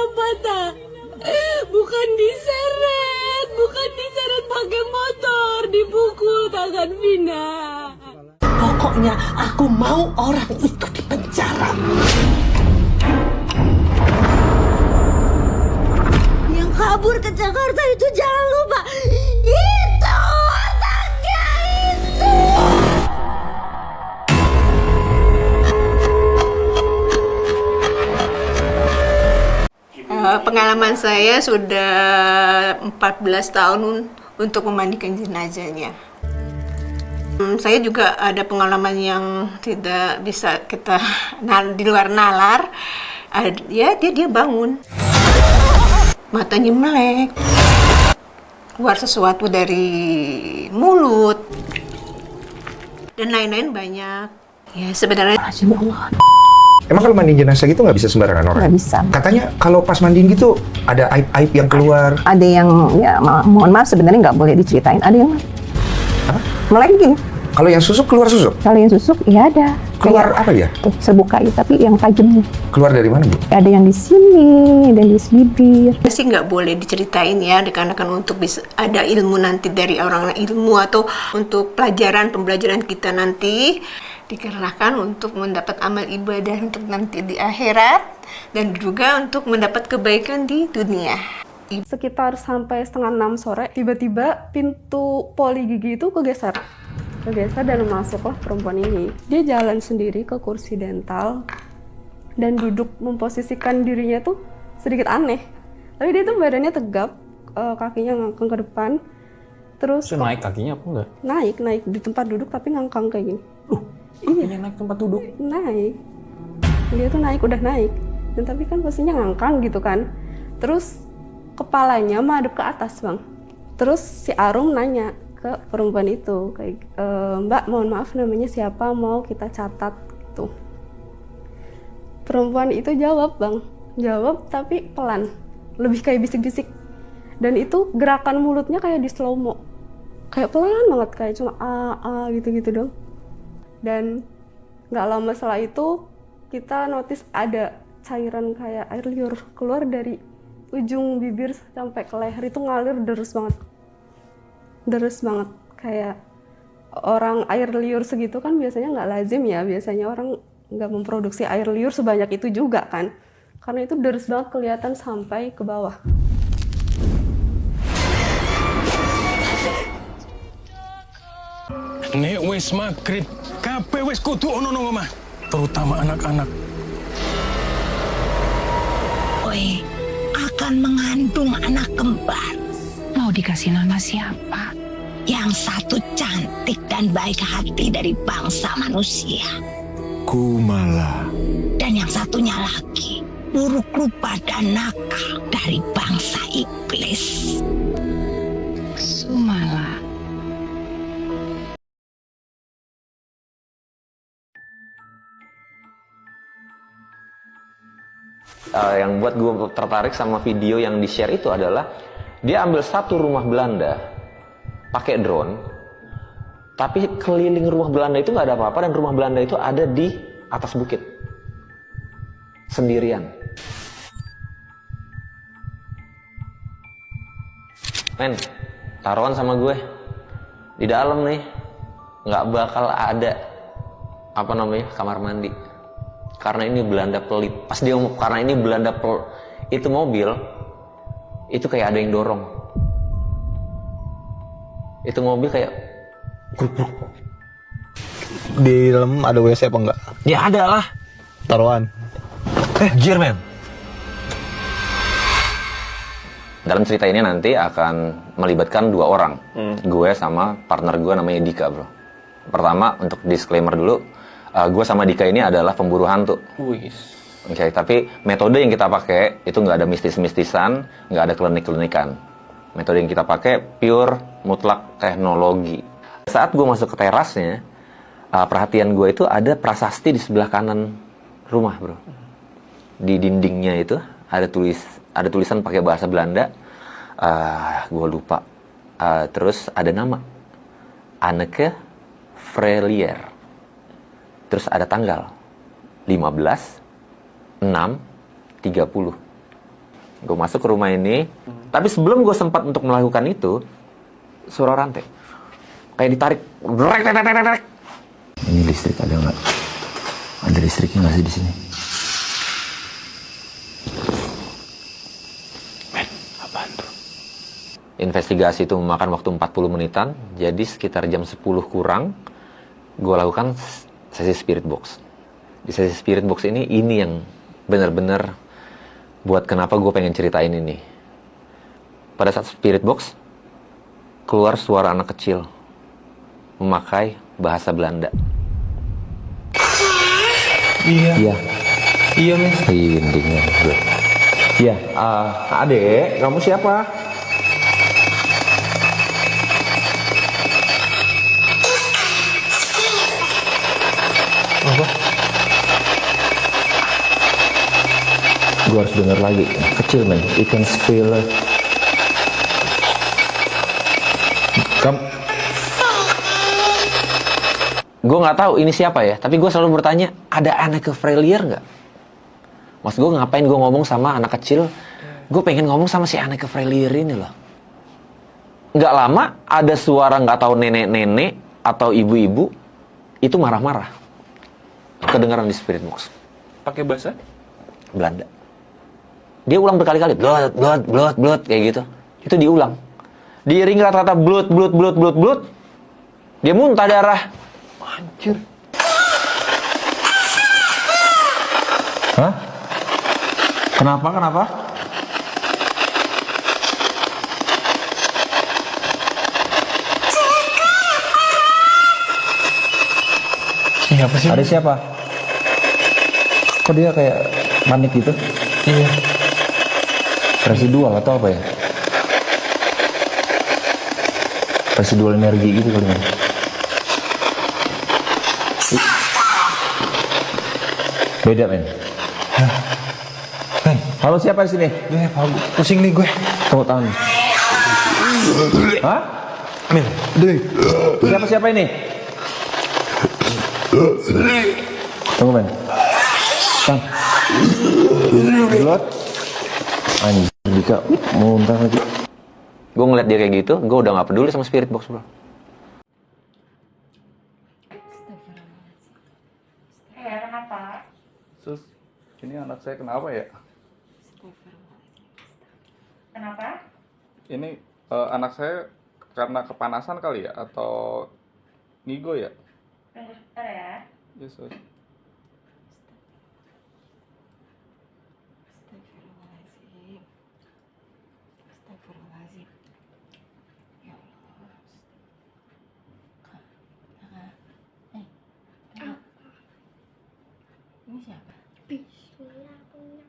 kenapa tak? Bukan diseret pakai motor, dipukul tangan Vina. Pokoknya aku mau orang itu dipenjara. Yang kabur ke Jakarta itu jangan lupa. Itu anaknya itu. Pengalaman saya sudah 14 tahun untuk memandikan jenazahnya. Saya juga ada pengalaman yang tidak bisa kita di luar nalar. Ya, dia bangun. Matanya melek. Keluar sesuatu dari mulut. Dan lain-lain banyak. Ya, sebenarnya Emang kalau mandiin jenazah gitu nggak bisa sembarangan orang? Nggak bisa. Katanya kalau pas mandiin gitu ada aib-aib yang keluar. Ada yang, ya mohon maaf sebenarnya nggak boleh diceritain. Ada yang melek gini. Kalau yang susuk keluar susuk? Kalau yang susuk, ya ada. Keluar apa ya? Serbuk kayu, tapi yang tajam. Keluar dari mana, Bu? Ada yang di sini, ada yang di bibir. sih nggak boleh diceritain ya, dikarenakan untuk bisa ada ilmu nanti dari orang ilmu atau untuk pembelajaran kita nanti, dikarenakan untuk mendapat amal ibadah untuk nanti di akhirat dan juga untuk mendapat kebaikan di dunia. Sekitar sampai setengah 6 sore, tiba-tiba pintu poli gigi itu kegeser dan masuklah perempuan ini. Dia jalan sendiri ke kursi dental dan duduk memposisikan dirinya tuh sedikit aneh. Tapi dia tuh badannya tegap, kakinya ngangkang ke depan. Terus naik kakinya apa enggak? Naik di tempat duduk tapi ngangkang kayak gini. Kakinya naik tempat duduk? Naik. Dia tuh udah naik. Dan tapi kan posisinya ngangkang gitu kan. Terus kepalanya madep ke atas, Bang. Terus si Arum nanya ke perempuan itu kayak, Mbak, mohon maaf namanya siapa, mau kita catat gitu. Perempuan itu jawab, Bang. Jawab tapi pelan. Lebih kayak bisik-bisik. Dan itu gerakan mulutnya kayak di slow mo. Kayak pelan banget, kayak cuma gitu-gitu dong. Dan nggak lama setelah itu kita notice ada cairan kayak air liur keluar dari ujung bibir sampai ke leher, itu ngalir deres banget. Kayak orang air liur segitu kan biasanya nggak lazim ya, biasanya orang nggak memproduksi air liur sebanyak itu juga kan, karena itu deres banget kelihatan sampai ke bawah. Nek wis magrib, kabeh wis kudu ono nang omah, terutama anak-anak. Oi, akan mengandung anak kembar. Mau dikasih nama siapa? Yang satu cantik dan baik hati dari bangsa manusia. Kumala. Dan yang satunya lagi, buruk rupa dan nakal dari bangsa iblis. Sumala. Yang buat gue tertarik sama video yang di-share itu adalah dia ambil satu rumah Belanda pakai drone, tapi keliling rumah Belanda itu nggak ada apa-apa, dan rumah Belanda itu ada di atas bukit sendirian. Men, taruhan sama gue di dalam nih nggak bakal ada kamar mandi, karena ini Belanda pelit. Pas dia karena ini Belanda itu mobil itu kayak ada yang dorong. Itu mobil kayak gruk-gruk. Di dalam ada WC apa enggak? Ya ada lah. Taruhan. Anjir, men. Dalam cerita ini nanti akan melibatkan dua orang. Gue sama partner gue namanya Dika, bro. Pertama, untuk disclaimer dulu, gue sama Dika ini adalah pemburu hantu. Oke, tapi metode yang kita pakai itu nggak ada mistis-mistisan, nggak ada klinik-klinikan. Metode yang kita pakai pure, mutlak teknologi. Saat gue masuk ke terasnya, perhatian gue itu ada prasasti di sebelah kanan rumah, bro. Di dindingnya itu ada tulisan pakai bahasa Belanda. Gue lupa. Terus ada nama Anneke Frelier. Terus ada tanggal 15/6/30. Gue masuk ke rumah ini, tapi sebelum gue sempat untuk melakukan itu, suara rantai. Kayak ditarik. Ini listrik ada nggak? Ada listriknya nggak sih di sini? Men, apaan tuh? Investigasi itu memakan waktu 40 menitan, jadi sekitar jam 10 kurang, gue lakukan sesi spirit box. Di sesi spirit box ini yang benar-benar buat kenapa gue pengen ceritain ini. Pada saat spirit box, keluar suara anak kecil memakai bahasa Belanda. Iya. Iya, men. Rindingnya gue. Iya, adek, kamu siapa? Apa? Gue harus denger lagi. Kecil, men. Ikan spiller. Gue nggak tahu ini siapa ya, tapi gue selalu bertanya, ada Anneke Frelier nggak? Mas gue ngapain gue ngomong sama anak kecil? Gue pengen ngomong sama si Anneke Frelier ini loh. Nggak lama ada suara nggak tahu nenek-nenek atau ibu-ibu itu marah-marah. Kedengaran di spirit box. Pakai bahasa Belanda. Dia ulang berkali-kali, blood, kayak gitu. Itu diulang. Diiring kata-kata blood. Dia muntah darah. Anjir. Hah? Kenapa? Siapa sih? Ada siapa? Kok dia kayak panik gitu? Iya. Residual atau apa ya? Residual energi gitu kali ya. Beda, men. Men, halo, siapa di sini? Pusing nih gue. Tepuk tangan. Hah? Men, siapa ini? Tunggu, men. Kang. Gelot. Anjir, Dika muntah lagi. Gue ngeliat dia kayak gitu, gue udah gak peduli sama spirit box, bro. Kenapa? Sus, ini anak saya kenapa ya? Kenapa? Ini anak saya karena kepanasan kali ya? Atau ngigo ya? Tunggu sebentar ya. Yesus. Astagfirullahaladzim. Ya Allah. Ini siapa? Kenapa sih?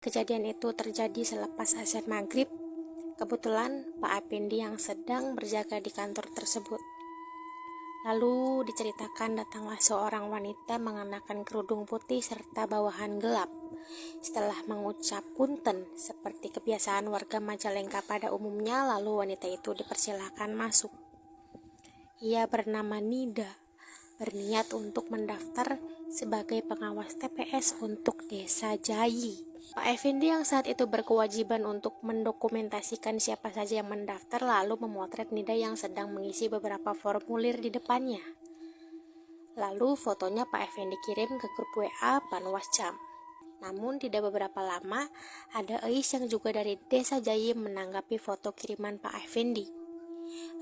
Kejadian itu terjadi selepas azan maghrib. Kebetulan Pak Effendi yang sedang berjaga di kantor tersebut. Lalu diceritakan datanglah seorang wanita mengenakan kerudung putih serta bawahan gelap. Setelah mengucap punten seperti kebiasaan warga Majalengka pada umumnya, lalu wanita itu dipersilahkan masuk. Ia bernama Nida, berniat untuk mendaftar sebagai pengawas TPS untuk Desa Jayi. Pak Effendi yang saat itu berkewajiban untuk mendokumentasikan siapa saja yang mendaftar lalu memotret Nida yang sedang mengisi beberapa formulir di depannya. Lalu fotonya Pak Effendi kirim ke grup WA Panwascam. Namun tidak beberapa lama ada Eis yang juga dari Desa Jayi menanggapi foto kiriman Pak Effendi.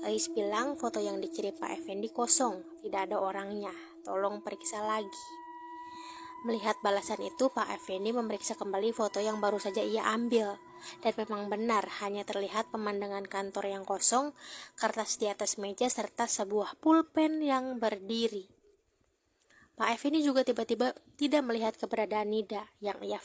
Eis bilang foto yang dikirim Pak Effendi kosong, tidak ada orangnya, tolong periksa lagi. Melihat balasan itu, Pak Effendi memeriksa kembali foto yang baru saja ia ambil. Dan memang benar, hanya terlihat pemandangan kantor yang kosong, kertas di atas meja, serta sebuah pulpen yang berdiri. Pak Effendi juga tiba-tiba tidak melihat keberadaan Nida, yang ia